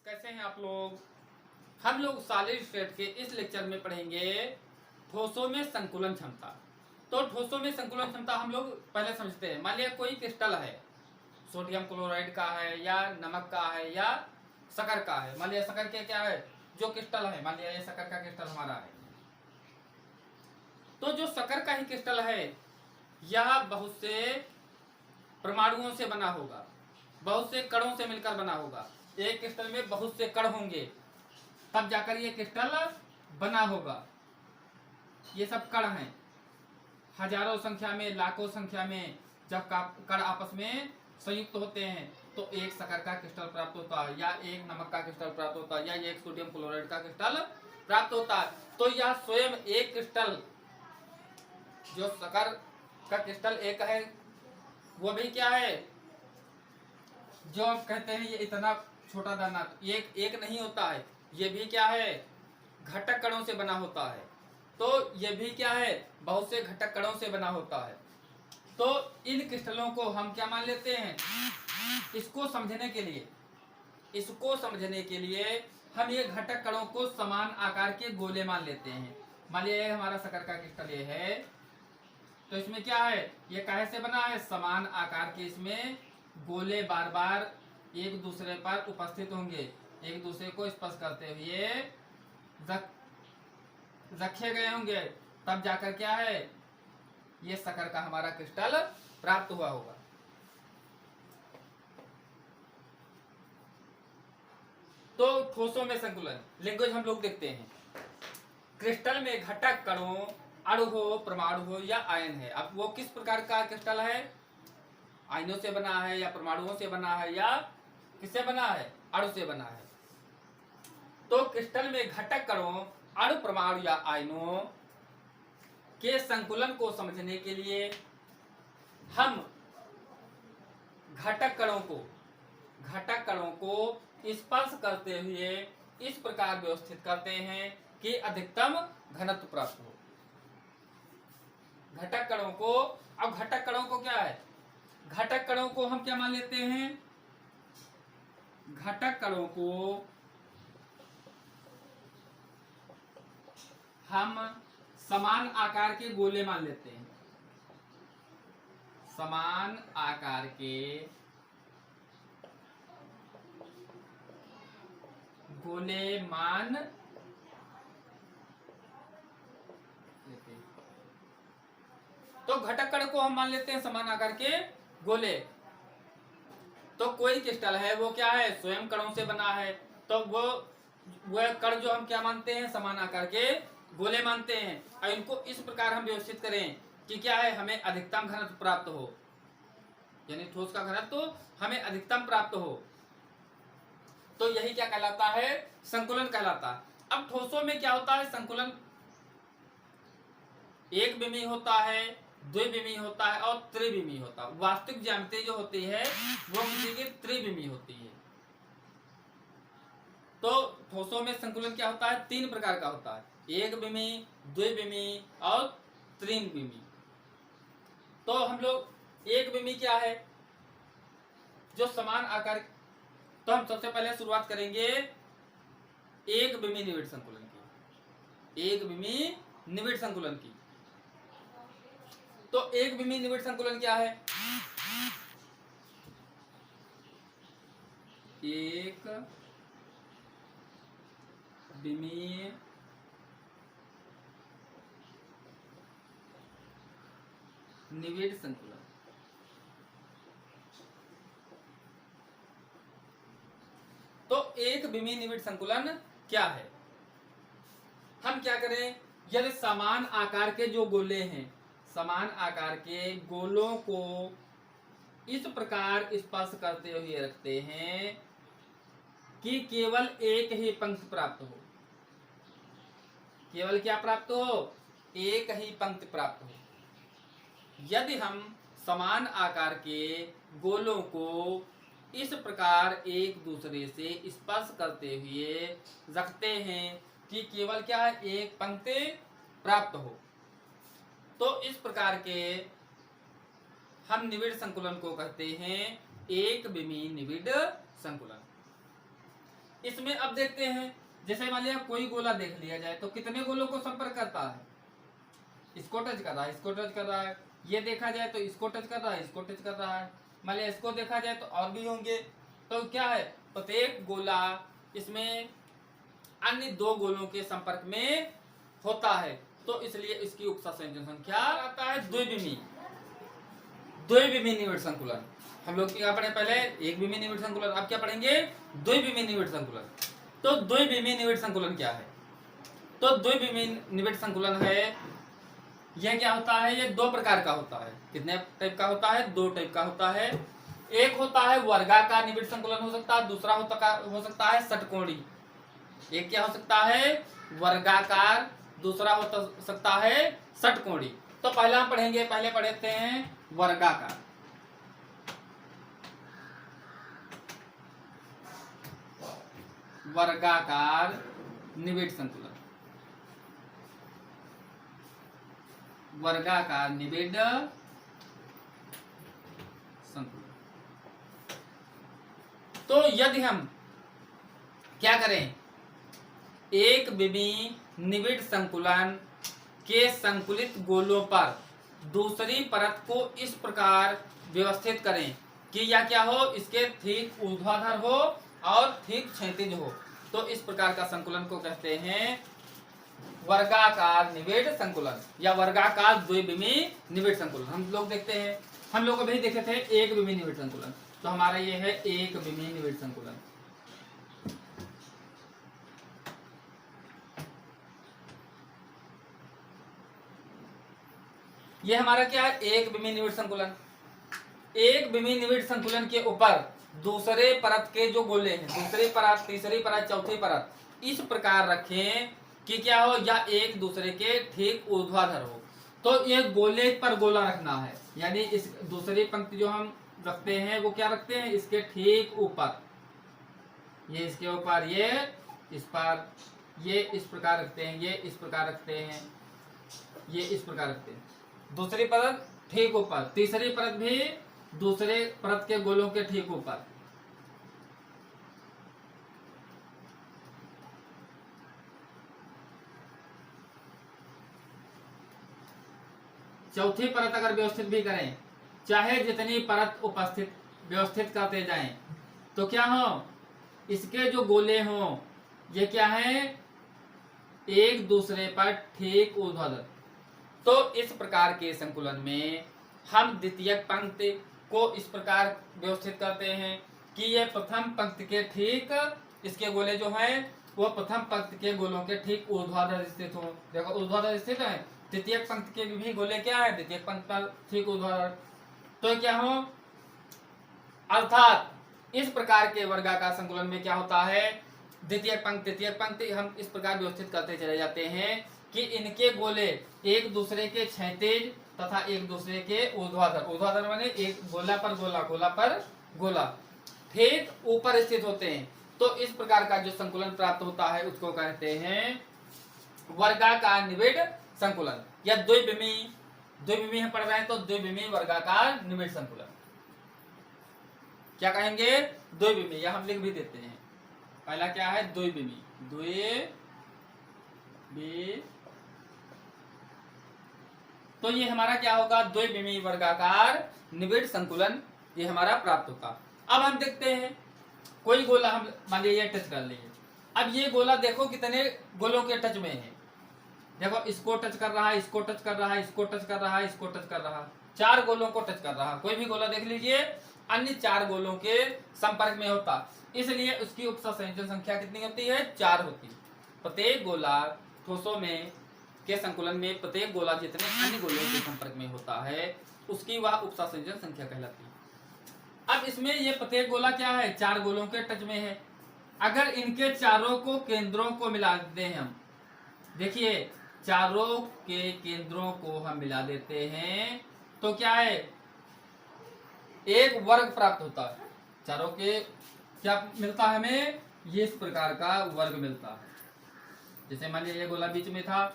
कैसे हैं आप लोग। हम लोग सॉलिड स्टेट के इस लेक्चर में पढ़ेंगे ठोसों में संकुलन क्षमता। तो ठोसों में संकुलन क्षमता हम लोग पहले समझते हैं। मान लिया कोई क्रिस्टल है, सोडियम क्लोराइड का है या नमक का है या शक्कर का है। मान लिया शक्कर के क्या है, जो क्रिस्टल है, मान लिया ये शक्कर का क्रिस्टल हमारा है। तो जो शक्कर का ही क्रिस्टल है यह बहुत से परमाणुओं से बना होगा, बहुत से कणों से मिलकर बना होगा। एक क्रिस्टल में बहुत से कण होंगे तब जाकर ये क्रिस्टल बना होगा। ये सब कण हैं, हजारों संख्या में, लाखों संख्या में जब कण आपस में संयुक्त होते हैं तो एक शक्कर का क्रिस्टल प्राप्त होता है, या एक नमक का क्रिस्टल प्राप्त होता है, या एक सोडियम क्लोराइड का क्रिस्टल प्राप्त होता है। तो यह स्वयं एक क्रिस्टल, जो शक्कर का क्रिस्टल एक है, वो भी क्या है, जो हम कहते हैं ये इतना छोटा दाना, एक नहीं होता है, ये भी क्या है, घटक कणों से बना होता है। तो ये भी क्या है, बहुत से घटक कणों से बना होता है। तो इन क्रिस्टलों को हम क्या मान लेते हैं, इसको समझने के लिए हम ये घटक कणों को समान आकार के गोले मान लेते हैं। मान लिया हमारा शक्कर का क्रिस्टल ये है, तो इसमें क्या है, ये काहे से बना है, समान आकार के इसमें गोले बार बार एक दूसरे पर उपस्थित होंगे, एक दूसरे को स्पर्श करते हुए रखे गए होंगे, तब जाकर क्या है, ये शक्कर का हमारा क्रिस्टल प्राप्त हुआ होगा। तो ठोसों में संकुलन लैंग्वेज हम लोग देखते हैं। क्रिस्टल में घटक कणों, अणु हो, परमाणु हो या आयन है। अब वो किस प्रकार का क्रिस्टल है, आयनों से बना है या परमाणुओं से बना है या किससे बना है, अणु से बना है। तो क्रिस्टल में घटक कणों, अणु, परमाणु या आयनों के संकुलन को समझने के लिए हम घटक कणों को स्पर्श करते हुए इस प्रकार व्यवस्थित करते हैं कि अधिकतम घनत्व प्राप्त हो। घटक कणों को, अब घटक कणों को क्या है, घटक कणों को हम क्या मान लेते हैं, घटक कणों को हम समान आकार के गोले मान लेते हैं। समान आकार के गोले मान लेते हैं। तो घटक कण को हम मान लेते हैं समान आकार के गोले। तो कोई क्रिस्टल है वो क्या है, स्वयं कणों से बना है, तो वो कण जो हम क्या मानते हैं, समान आकार के गोले मानते हैं। और इनको इस प्रकार हम व्यवस्थित करें कि क्या है, हमें अधिकतम घनत्व प्राप्त हो, यानी ठोस का घनत्व हमें अधिकतम प्राप्त हो। तो यही क्या कहलाता है, संकुलन कहलाता है। अब ठोसों में क्या होता है, संकुलन एक विमीय होता है, द्विविमीय होता है और त्रिविमीय होता है। वास्तविक ज्यामिति जो होती है वो किसी की त्रिविमीय होती है। तो ठोसों में संकुलन क्या होता है, तीन प्रकार का होता है, एक विमीय, द्विविमीय और त्रिविमीय। तो हम लोग एक विमीय क्या है, जो समान आकार, तो हम सबसे पहले शुरुआत करेंगे एक विमीय निविड़ संकुलन की, एक विमीय निविड़ संकुलन की। तो एक विमीय निविड़ संकुलन क्या है, एक विमीय निविड़ संकुलन। तो एक विमीय निविड़ संकुलन क्या है, हम क्या करें, यदि समान आकार के जो गोले हैं, समान आकार के गोलों को इस प्रकार स्पर्श करते हुए रखते हैं कि केवल एक ही पंक्ति प्राप्त हो, केवल क्या प्राप्त हो, एक ही पंक्ति प्राप्त हो। यदि हम समान आकार के गोलों को इस प्रकार एक दूसरे से स्पर्श करते हुए रखते हैं कि केवल क्या है, एक पंक्ति प्राप्त हो, तो इस प्रकार के हम निविड़ संकुलन को कहते हैं एक विमीय निविड़ संकुलन। इसमें अब देखते हैं, जैसे मान लिया कोई गोला देख लिया जाए तो कितने गोलों को संपर्क करता है, इसको टच कर रहा है, इसको टच कर रहा है, ये देखा जाए तो इसको टच कर रहा है, इसको टच कर रहा है, मान लिया इसको देखा जाए तो और भी होंगे। तो क्या है, प्रत्येक गोला इसमें अन्य दो गोलों के संपर्क में होता है, तो इसलिए इसकी उपसंयोजन संख्या आता है द्विविमीय। द्विविमीय निविड़ संकुलन हम लोग क्या पढ़े पहले, एक विमीय निविड़ संकुलन, अब क्या पढ़ेंगे, द्विविमीय निविड़ संकुलन। तो द्विविमीय निविड़ संकुलन क्या है, तो द्विविमीय निविड़ संकुलन है, यह क्या होता है, ये दो प्रकार का होता है। कितने टाइप का होता है, दो टाइप का होता है। एक होता है वर्गाकार निविड़ संकुलन हो सकता है, दूसरा हो सकता है षटकोणी। एक क्या हो सकता है, वर्गाकार, दूसरा हो सकता है षटकोणी। तो पहला हम पढ़ेंगे, पहले पढ़ते हैं वर्गाकार। वर्गाकार निविड़ संकुलन, वर्गाकार निविड़ संकुलन। तो यदि हम क्या करें, एक विमीय निविड़ संकुलन के संकुलित गोलों पर दूसरी परत को इस प्रकार व्यवस्थित करें कि या क्या हो, इसके ठीक ऊर्ध्वाधर हो और ठीक क्षैतिज हो, तो इस प्रकार का संकुलन को कहते हैं वर्गाकार निविड़ संकुलन या वर्गाकार द्विविमीय निविड़ संकुलन। हम लोग देखते हैं, हम लोग अभी देखे थे एक विमीय निविड़ संकुलन, तो हमारा ये है एक विमीय निविड़ संकुलन। ये हमारा क्या है, एक विमीय निविड़ संकुलन। एक विमीय निविड़ संकुलन के ऊपर दूसरे परत के जो गोले हैं, दूसरी परत, तीसरी परत, चौथी परत, इस प्रकार रखें कि क्या हो, या एक दूसरे के ठीक ऊर्ध्वाधर हो। तो ये गोले पर गोला रखना है, यानी इस दूसरी पंक्ति जो हम रखते हैं वो क्या रखते हैं, इसके ठीक ऊपर, ये इसके ऊपर, ये इस पर, ये इस प्रकार रखते हैं, ये इस प्रकार रखते हैं, ये इस प्रकार रखते हैं। दूसरी परत ठीक ऊपर, तीसरी परत भी दूसरे परत के गोलों के ठीक ऊपर। चौथी परत अगर व्यवस्थित भी करें, चाहे जितनी परत उपस्थित व्यवस्थित करते जाएं, तो क्या हो, इसके जो गोले हों ये क्या है, एक दूसरे पर ठीक ऊर्ध्वाधर। तो इस प्रकार के संकुलन में हम द्वितीयक पंक्ति को इस प्रकार व्यवस्थित करते हैं कि ये प्रथम पंक्ति के ठीक, इसके गोले जो हैं वो प्रथम पंक्ति के गोलों के ठीक ऊर्ध्वाधर स्थित हो। देखो ऊर्ध्वाधर स्थित है, द्वितीयक पंक्ति के भी गोले क्या है, द्वितीयक पंक्ति पर ठीक ऊर्ध्वाधर। तो क्या हो, अर्थात इस प्रकार के वर्गाकार संकुलन में क्या होता है, द्वितीयक पंक्ति तृतीयक पंक्ति हम इस प्रकार व्यवस्थित करते चले जाते हैं कि इनके गोले एक दूसरे के क्षैतिज तथा एक दूसरे के ऊर्ध्वाधर, ऊर्ध्वाधर माने एक गोला पर गोला, गोला पर गोला, ठीक ऊपर स्थित होते हैं। तो इस प्रकार का जो संकुलन प्राप्त होता है उसको कहते हैं वर्गाकार निविड़ संकुलन या द्विविमीय। द्विविमीय हम पढ़ रहे हैं तो द्विविमीय वर्गाकार निविड़ संकुलन क्या कहेंगे, द्विविमीय, या हम लिख भी देते हैं। पहला क्या है, द्विविमीय, द्विविमीय। तो ये हमारा क्या होगा, द्विविमीय वर्गाकार निविड़ संकुलन ये हमारा प्राप्त होगा। अब हम देखते हैं कोई गोला हम मान लीजिए टच कर लिए, अब ये गोला देखो कितने गोलों के टच में है, देखो इसको टच कर रहा है, इसको टच कर रहा है, इसको टच कर रहा है, इसको टच कर रहा है, 4 गोलों को टच कर रहा है। कोई भी गोला देख लीजिए अन्य 4 गोलों के संपर्क में होता, इसलिए उसकी उपसंयोजन संख्या कितनी होती है, 4 होती। प्रत्येक गोला ठोसों में के संकुलन में प्रत्येक गोला जितने अन्य गोलों के संपर्क में होता है उसकी वह उपसंयोजन संख्या कहलाती है। अब इसमें ये प्रत्येक गोला क्या है, 4 गोलों के टच में है। अगर इनके चारों को केंद्रों को मिला देते हैं हम, देखिए चारों के केंद्रों को हम मिला देते हैं तो क्या है, एक वर्ग प्राप्त होता है। चारों के क्या मिलता है हमें, ये इस प्रकार का वर्ग मिलता है। जैसे मान लीजिए ये गोला बीच में था,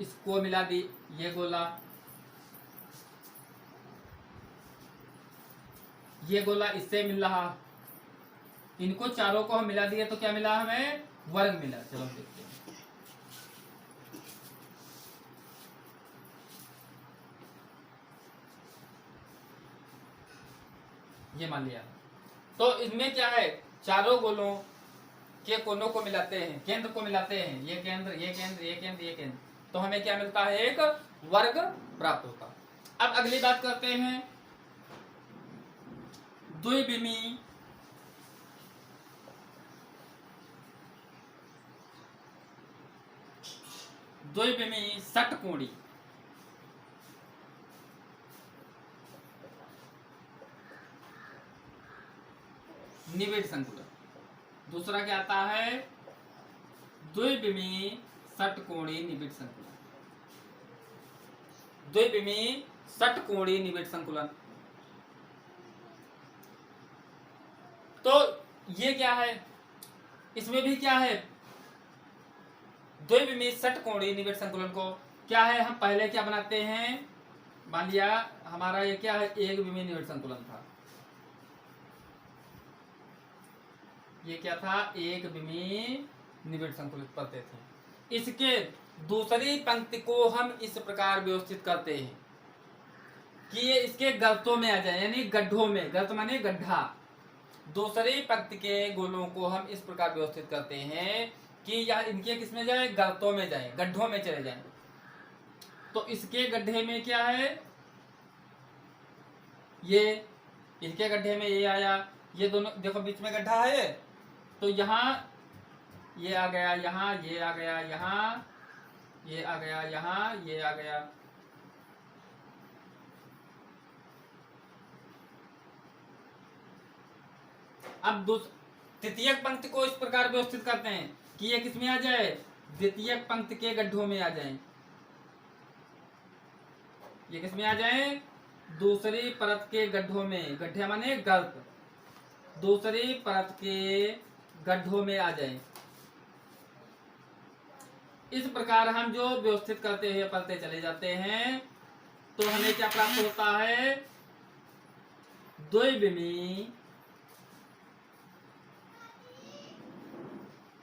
इसको मिला दी, ये गोला, ये गोला इससे मिल रहा, इनको चारों को हम मिला दिए तो क्या मिला हमें? वर्ग मिला। चलो देखते हैं। ये मान लिया। तो इसमें क्या है, चारों गोलों के कोनों को मिलाते हैं, केंद्र को मिलाते हैं, ये केंद्र, ये केंद्र, ये केंद्र, ये केंद्र, तो हमें क्या मिलता है? एक वर्ग प्राप्त होता। अब अगली बात करते हैं, द्विविमी षटकोणी निविड़ संकुलन। दूसरा क्या आता है? द्विविमी षटकोणी निविड़ संकुलन। द्विविमी षटकोणी निविड़ संकुलन। तो ये क्या है? इसमें भी क्या है? द्विविमी षटकोणी निविड़ संकुलन को क्या है, हम पहले क्या बनाते हैं? मान लिया हमारा ये क्या है? एक विमी निविड़ संकुलन था। ये क्या था? एक विमी निविड़ संकुलित करते थे। इसके दूसरी पंक्ति को हम इस प्रकार व्यवस्थित करते हैं कि ये इसके गर्तों में आ जाए, यानी गड्ढों में। गर्त माने गड्ढा। दूसरी पंक्ति के गोलों को हम इस प्रकार व्यवस्थित करते हैं कि यह इनके किसमें जाए? गर्तों में जाए, गड्ढों में चले जाए। तो इसके गड्ढे में क्या है? ये इनके गड्ढे में ये आया, ये दोनों देखो बीच में गड्ढा है, तो यहाँ ये आ गया, यहाँ ये आ गया, यहाँ ये आ गया, यहाँ ये आ गया। अब तृतीय पंक्ति को इस प्रकार व्यवस्थित करते हैं कि ये किसमें आ जाए? द्वितीय पंक्ति के गड्ढों में आ जाए। ये किसमें आ जाए? दूसरी परत के गड्ढों में। गड्ढे माने गर्त। दूसरी परत के गड्ढों में आ जाए। इस प्रकार हम जो व्यवस्थित करते हुए पढ़ते चले जाते हैं, तो हमें क्या प्राप्त होता है? द्विविमी।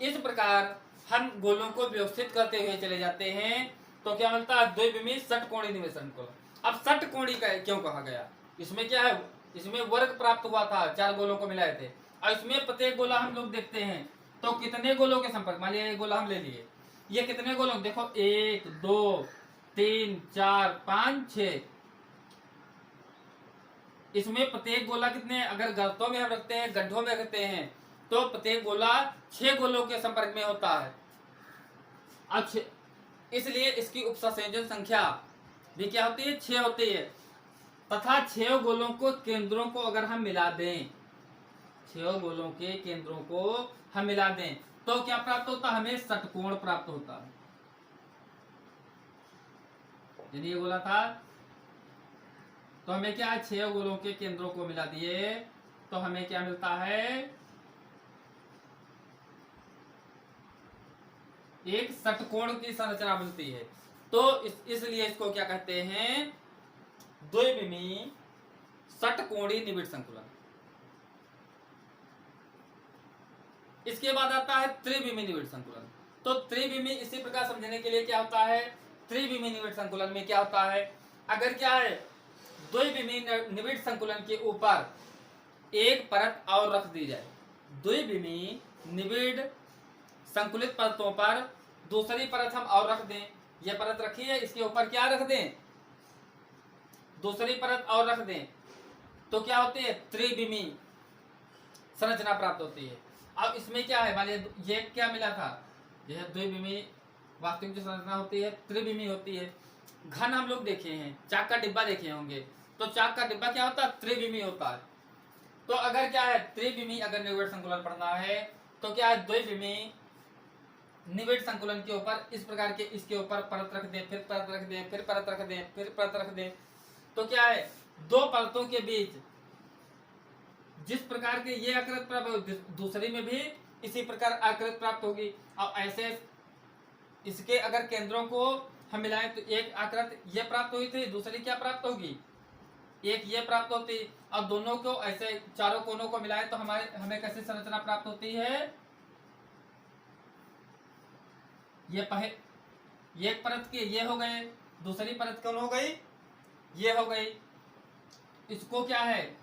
इस प्रकार हम गोलों को व्यवस्थित करते हुए चले जाते हैं, तो क्या मिलता है? द्विविमी षटकोणी निविड़ संकुलन। अब षटकोणी का क्यों कहा गया? इसमें क्या है? इसमें वर्ग प्राप्त हुआ था, चार गोलों को मिलाए थे, और इसमें प्रत्येक गोला हम लोग देखते हैं तो कितने गोलों के संपर्क, मान लिया ये गोला हम ले लिए, ये कितने गोलों, देखो 1 2 3 4 5 6। इसमें प्रत्येक गोला कितने, अगर गर्तों में हम रखते हैं, गड्ढों में रखते हैं, तो प्रत्येक गोला 6 गोलों के संपर्क में होता है। अच्छा, इसलिए इसकी उपसंयोजन संख्या भी क्या होती है? 6 होती है। तथा 6 गोलों को केंद्रों को अगर हम मिला दें, 6 गोलों के केंद्रों को हम मिला दें, तो क्या प्राप्त होता है? हमें षटकोण प्राप्त होता है। यदि ये गोला था, तो हमें क्या है? 6 गोलों के केंद्रों को मिला दिए तो हमें क्या मिलता है? एक षटकोण की संरचना मिलती है। तो इसलिए इसको क्या कहते हैं? द्विविमी षटकोणी निविड़ संकुलन। इसके बाद आता है त्रिविमी निविड़ संकुलन। तो त्रिविमी इसी प्रकार समझने के लिए क्या होता है? त्रिविमी निविड़ संकुलन में क्या होता है? अगर क्या है, द्विविमी निविड़ संकुलन के ऊपर एक परत और रख दी जाए, द्विविमी निविड़ संकुलित परतों पर दूसरी परत हम और रख दें, यह परत रखी है, इसके ऊपर क्या रख दें? दूसरी परत और रख दें, तो क्या होती है? त्रिविमी संरचना प्राप्त होती है। अब इसमें क्या है? मान लीजिए ये क्या मिला था? यह द्विविमी, वास्तविक जो संरचना होती है त्रिविमी होती है। घन हम लोग देखे हैं, चाक का डिब्बा देखे होंगे, तो चाक का डिब्बा क्या होता है? त्रिविमी होता है। तो अगर क्या है, त्रिविमी अगर निविड़ संकुलन पढ़ना है, तो क्या है? द्विविमी निविड़ संकुलन के ऊपर इस प्रकार के, इसके ऊपर परत रख दें, फिर परत रख दें, फिर परत रख दें, फिर परत रख दें, तो क्या है? दो परतों के बीच जिस प्रकार के ये आकृति प्राप्त होगी, दूसरी में भी इसी प्रकार आकृति प्राप्त होगी। और ऐसे इसके अगर केंद्रों को हम मिलाएं, तो एक आकृति ये प्राप्त हुई थी, दूसरी क्या प्राप्त होगी? एक ये प्राप्त होती। अब दोनों को ऐसे चारों कोनों को मिलाएं तो हमें कैसी संरचना प्राप्त होती है? ये एक परत की ये हो गए, दूसरी परत कौन हो गई? ये हो गई। इसको क्या है,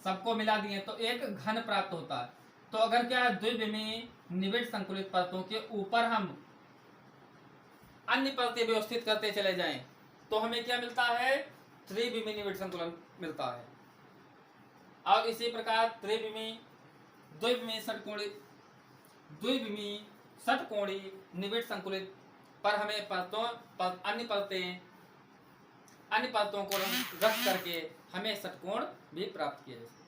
सबको मिला दिए तो एक घन प्राप्त होता है। तो अगर क्या है, द्विविमीय निविड़ संकुलित परतों के ऊपर हम अन्य परतें व्यवस्थित करते चले जाएं तो हमें क्या मिलता है? त्रिविमीय निविड़ संकुलन मिलता है। और इसी प्रकार त्रिविमीय द्विविमीय षटकोणीय निविड़ संकुलित पर हमें अन्य परतों को रख करके हमें षटकोण भी प्राप्त किया जा सकता है।